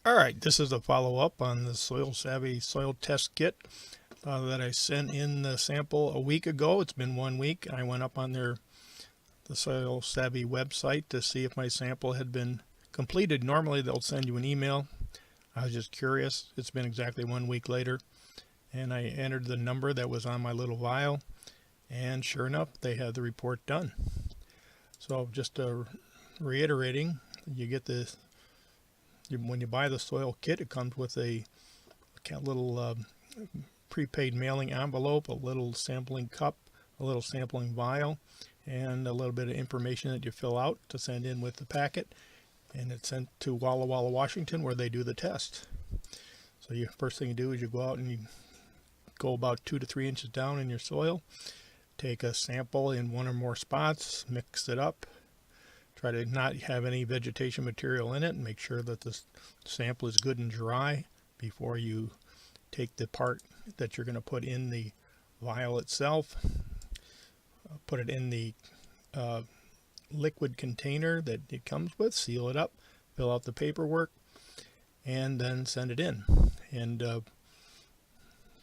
All right, this is a follow-up on the Soil Savvy soil test kit that I sent in the sample a week ago. It's been 1 week. I went up on the Soil Savvy website to see if my sample had been completed. Normally they'll send you an email. I was just curious. It's been exactly 1 week later, and I entered the number that was on my little vial, and sure enough, they had the report done. So just reiterating, you get this. When you buy the soil kit, it comes with a little prepaid mailing envelope, a little sampling cup, a little sampling vial, and a little bit of information that you fill out to send in with the packet. And it's sent to Walla Walla, Washington, where they do the test. So the first thing you do is you go out and you go about 2 to 3 inches down in your soil, take a sample in one or more spots, mix it up. Try to not have any vegetation material in it, and make sure that the sample is good and dry before you take the part that you're going to put in the vial itself. Put it in the liquid container that it comes with, seal it up, fill out the paperwork, and then send it in. And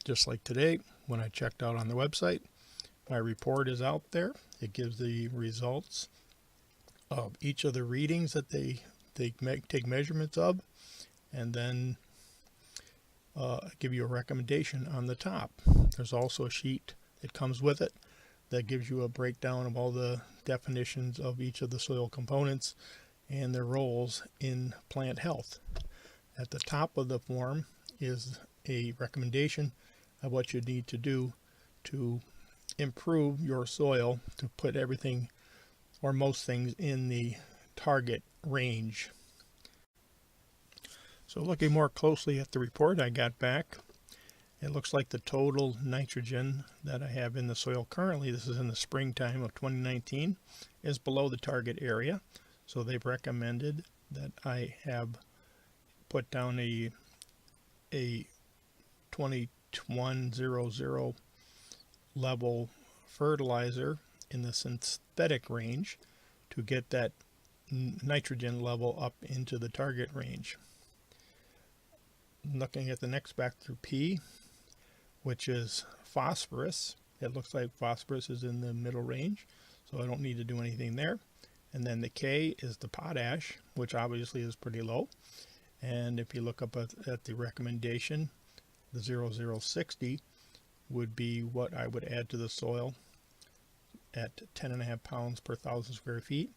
just like today, when I checked out on the website, my report is out there. It gives the results of each of the readings that they take measurements of, and then give you a recommendation on the top. There's also a sheet that comes with it that gives you a breakdown of all the definitions of each of the soil components and their roles in plant health. At the top of the form is a recommendation of what you need to do to improve your soil, to put everything or most things in the target range. So looking more closely at the report I got back, it looks like the total nitrogen that I have in the soil currently, this is in the springtime of 2019, is below the target area. So they've recommended that I have put down a 2100 level fertilizer in the synthetic range to get that nitrogen level up into the target range. Looking at the next factor P, which is phosphorus, it looks like phosphorus is in the middle range, so I don't need to do anything there. And then the K is the potash, which obviously is pretty low. And if you look up at the recommendation, the 0060 would be what I would add to the soil at 10.5 pounds per 1,000 square feet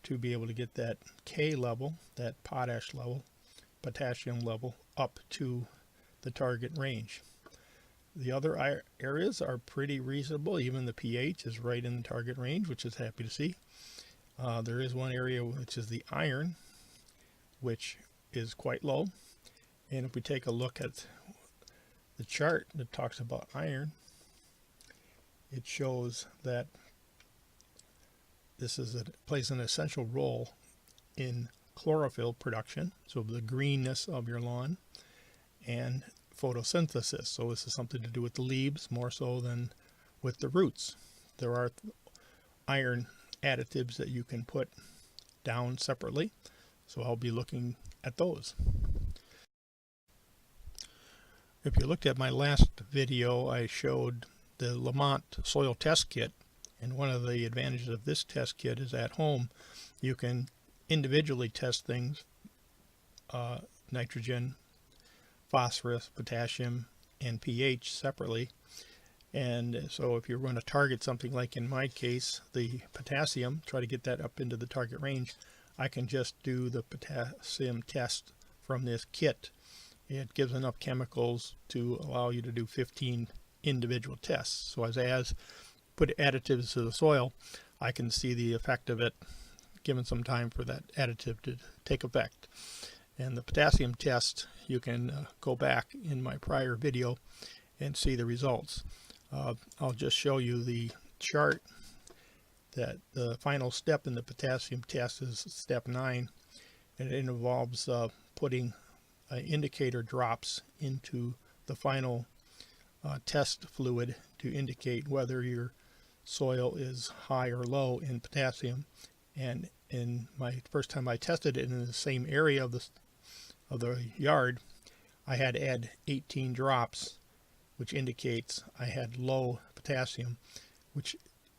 to be able to get that K level, that potash level, potassium level up to the target range. The other areas are pretty reasonable. Even the pH is right in the target range, which is happy to see. There is one area which is the iron, which is quite low. And if we take a look at the chart that talks about iron, it shows that this plays an essential role in chlorophyll production, so the greenness of your lawn, and photosynthesis. So this is something to do with the leaves more so than with the roots. There are iron additives that you can put down separately, so I'll be looking at those. If you looked at my last video, I showed the Lamonte Soil Test Kit, and one of the advantages of this test kit is at home you can individually test things, nitrogen, phosphorus, potassium, and pH separately. And so if you're going to target something like in my case the potassium, try to get that up into the target range, I can just do the potassium test from this kit. It gives enough chemicals to allow you to do 15 individual tests. So as I put additives to the soil, I can see the effect of it given some time for that additive to take effect. And the potassium test, you can go back in my prior video and see the results. I'll just show you the chart that the final step in the potassium test is step 9, and it involves putting indicator drops into the final test fluid to indicate whether your soil is high or low in potassium. And in my first time I tested it in the same area of the of the yard, I had to add 18 drops, which indicates I had low potassium, which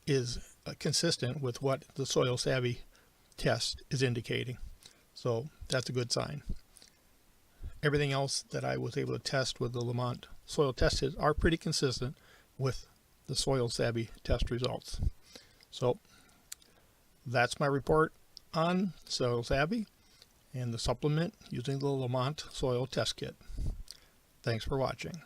is consistent with what the Soil Savvy test is indicating. So that's a good sign. Everything else that I was able to test with the Lamonte Soil test kits are pretty consistent with the Soil Savvy test results. So that's my report on Soil Savvy and the supplement using the Lamonte Soil test kit. Thanks for watching.